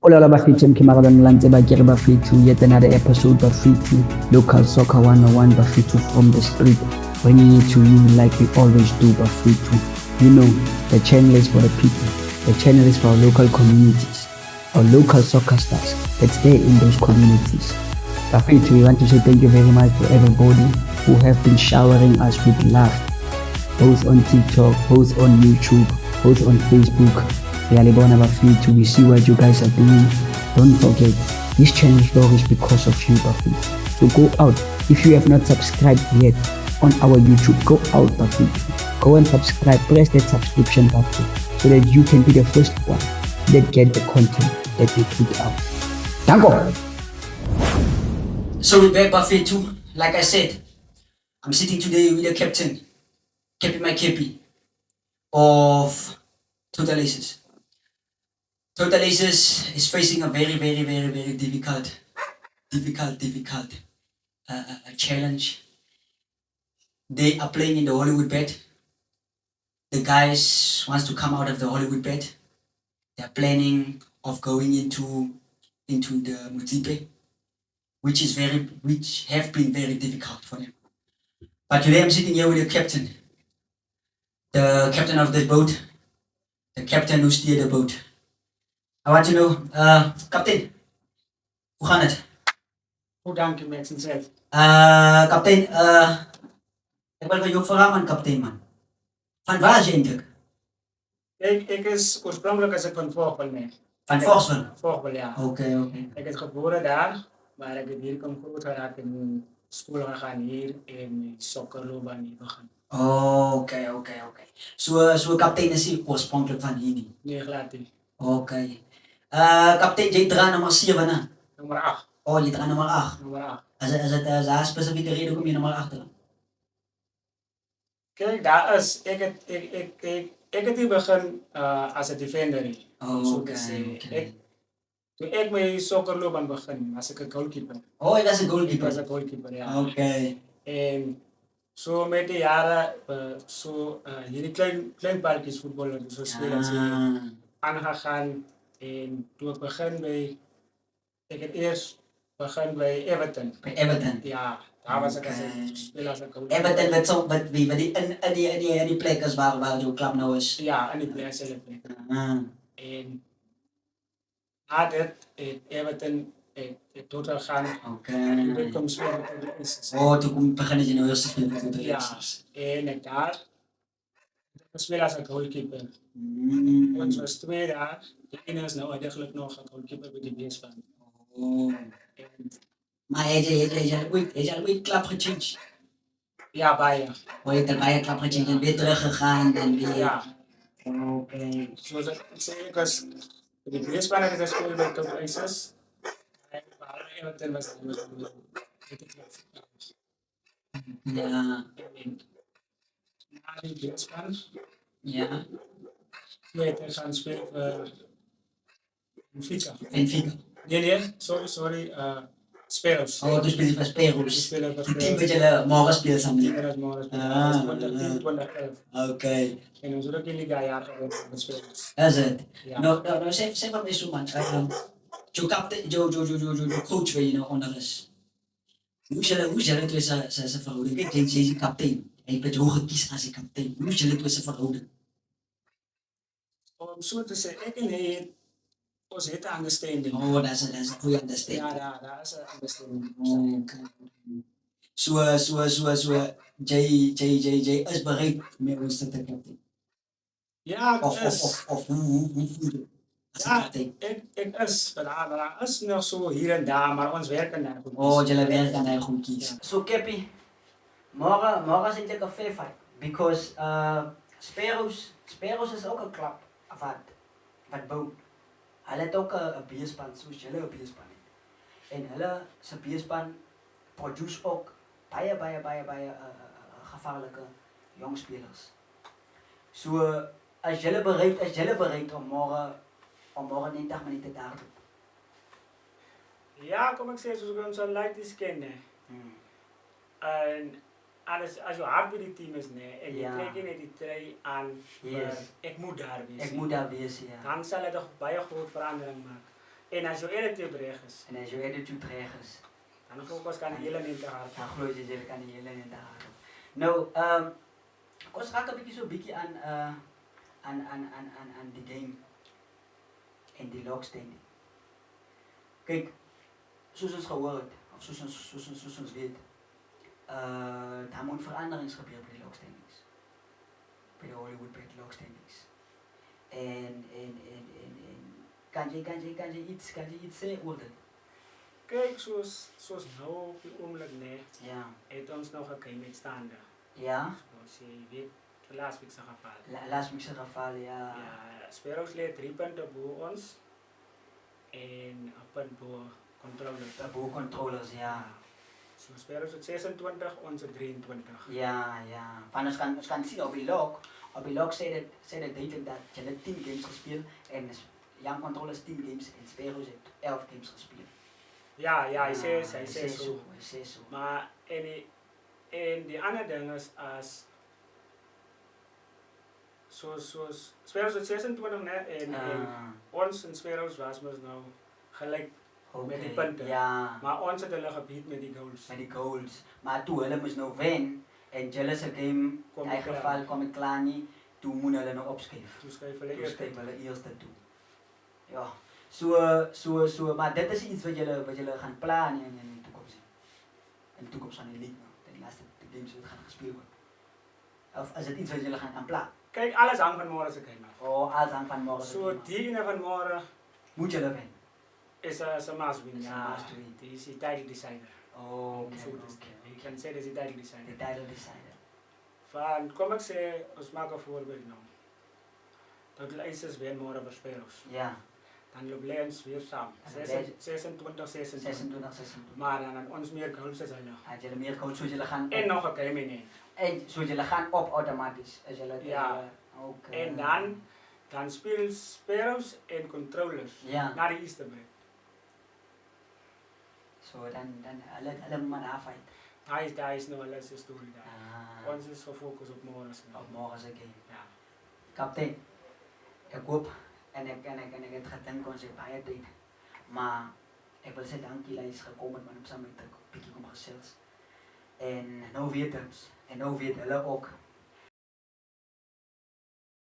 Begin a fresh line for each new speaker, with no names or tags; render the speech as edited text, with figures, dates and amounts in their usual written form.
Hola Bafiti, Mkimaradon Lante Bakiri Bafitu, yet another episode Bafitu, Local Soccer 101 Bafitu from the street, bringing it to you like we always do Bafitu. You know, the channel is for the people, the channel is for our local communities, our local soccer stars that's there in those communities. Bafitu, we want to say thank you very much to everybody who have been showering us with love, both on TikTok, both on YouTube, both on Facebook. Realibona Bafiti, we see what you guys are doing. Don't forget, this channel flourishes because of you, Bafiti. So go out. If you have not subscribed yet on our YouTube, go out, Bafiti. Go and subscribe. Press that subscription button so that you can be the first one that get the content that we put out. Danko!
So we're back, Bafiti. Like I said, I'm sitting today with the captain, Kepi my Kepi, of Total Aces. Total Aces is facing a very difficult challenge. They are playing in the Hollywood bet. The guys wants to come out of the Hollywood bet. They're planning of going into the Mutipe, which have been very difficult for them. But today I'm sitting here with the captain of the boat, the captain who steered the boat. I want to know, Captain, hoe gaan het?
Goed, dank je, Max en zelf.
Kaptein, ik wil van jou vragen, man, kaptein, man. Van waar is je eindelijk?
Ik is oorspronkelijk als ik van Vogelbal mee.
Van Vogsel?
Vogelbal, ja.
Oké.
Ik ben geboren daar, maar ik ben hier kom groot geraakt in school gegaan hier in sokkerloopbaan hier begaan.
Oké. So kaptein is hier oorspronkelijk van hier niet?
Nee, glad niet.
Oké. Kaptein, jij draait nummer 7, hè?
Nummer 8.
Oh, je draait nummer 8.
Nummer 8.
Als het een specifieke reden kom je nummer 8 dan?
Kijk, daar is, ik heb hier begin als een defender.
Oké.
Toen ik met sokkerloopbaan begin, was ik een goalkeeper.
Oh, je was een
Ik was
goalkeeper?
een goalkeeper, ja.
Oké.
En zo met de jaren, jullie klein balletjes voetballen, dus zo spelen ze aangegaan. En toen ik begin ik heb eerst begin bij Everton.
Bij Everton?
Ja, daar was ik als een speler als een goalkeeper.
Everton met zo, met wie? Met die plekjes waar jouw club nou is?
Ja, en die plek zelf. En na dit, Everton, totaal gaan.
Oké.
Toen ik kom spelen bij de Aces.
Oh, toen begon je nou eerst te spelen voor de
Ja,
Aces.
en ik daar, ik speel als een goalkeeper. Want zoals 2 jaar, de ene is nou eigenlijk nog een goalkeeper bij de beestbaan.
Oh. Maar heb je al ooit club gechanged?
Ja, bijna.
Oh, je hebt al bij je club gechanged en weer teruggegaan en weer...
Ja.
Oké.
Zoals ik zei, ik was bij de beestbaan heb ik gespeeld bij Total Aces. En bij Everton was het
Ja.
En na die beestbaan,
Ja.
toen heb ik gaan spelen voor Benfica.
Benfica.
Nee, sorry, Speros.
Oh, toen speel je voor
Die
Speros.
spelen voor
Die team
Speros.
wat je morgen speelt samen.
Die was morgen spelen. Dat is 2010, 2011.
Oké.
En dan zullen jullie daar jaar gewend met Speros.
Dat is het.
Ja.
Nou, zeg wat mij zo, man. Jouw coach waar je nou onder is. Hoe zal het zijn verhouding? Kijk, jij is een kapitein. En je bent hoog gekies als een kapitein. Hoe zal het zijn verhouding?
Om zo te zeggen, ik en hij, ons het understanding.
Oh, dat is een goede understanding.
Ja, daar is een understanding.
Oké. Zo, Jay is bereid met ons te kapitein.
Ja,
Of hoe voel je als een
ja,
kapitein?
ik is nog zo hier en daar, maar ons werken daar goed.
Oh, jullie werken aan hij goed kiezen.
Ja.
So, Kepi, morgen is eigenlijk een fair fight. Because Speros is ook een club wat bouwt. Hij heeft ook een bierspan, zoals jullie een bierspan hebben. En hulle zijn bierspan produce ook baie gevaarlijke jongspelers. So, als jullie bereid om morgen 90 minuten daar te doen.
Ja, kom ik zeggen, zoals ik hem zo light is kennen. En als je hard bij die team is, nee, en je
Ja.
trekt in die trui aan,
Yes.
ik moet daar wezen.
Ik moet daar wezen, ja.
Dan zal het toch bij je groot verandering maken. En as jou attitude reg is,
En as jou attitude reg is,
dan glo ek ons kan die hele net te hard.
dan glo jy kan die hele net hard op. Nou, kom ons raak 'n bietjie so 'n bietjie aan die game en die log standing. Kyk, soos ons gehoor het, of soos ons weet, daar moet veranderings gebeur by die log standings. By die Hollywood by die log standings. En kan jy iets sê oor dit?
Kyk, soos nou op die oomblik nee,
Ja.
het ons nog 'n game uitstaande.
Ja?
Soos jy weet, laas week se geval.
Laat my se geval, ja.
Ja, Sparrows lê 3 punte bo ons en 'n punt bo controllers.
Bo controllers, ja.
So Sparrows het 26, ons het 23.
Ja. Van ons kan sien op die log sê dit duidelik dat jy 10 games gespeel en Young Controllers 10 games en Sparrows het 11 games gespeel.
Ja, hy sê
so. Hy sê so.
Maar en die ander ding is as soos Sparrows het 26 net en ons en Sparrows was mos nou gelyk met die punte.
Ja.
Maar ons het hulle gebeat met die goals.
Met die goals. Maar toe hulle moes nou wen en julle se game in die geval kom dit klaar nie, toe moet hulle nou opskuif.
Toe skuif hulle
eerste toe. Ja. So, maar dit is iets wat julle gaan plan in die toekoms. In die toekoms van die league nou, die laaste games wat gaan gespeel word. Of is dit iets wat julle gaan plan?
Kyk, alles hang van môre se game af.
Alles hang van môre.
So die ene van môre
moet julle wen.
Is 'n must win.
Ja,
dit is die title decider.
Okay.
You can say dis die title decider.
The title decider.
Van kom ek sê ons maak 'n voorbeeld nou. Dat Laces wen môre vir Sparrows.
Ja.
Dan loop Lions weer saam. 26. Maar dan ons meer goals as hulle.
As julle meer goals soos julle gaan
en nog 'n game in.
En soos julle gaan op outomaties as julle
okay. En dan speel Sparrows en Controllers na die Easter break.
So dan hulle moet maar affight.
Daar is nou hulle se storie daar. Ons is gefokus op môre se game.
Op môre se game.
Ja.
Kaptein, ek hoop en ek het gedink ons het baie tyd. Maar ek wil sê dankie dat jy gekom het, man, om saam met 'n bietjie kom gesels. En nou weet ons, en nou weet hulle ook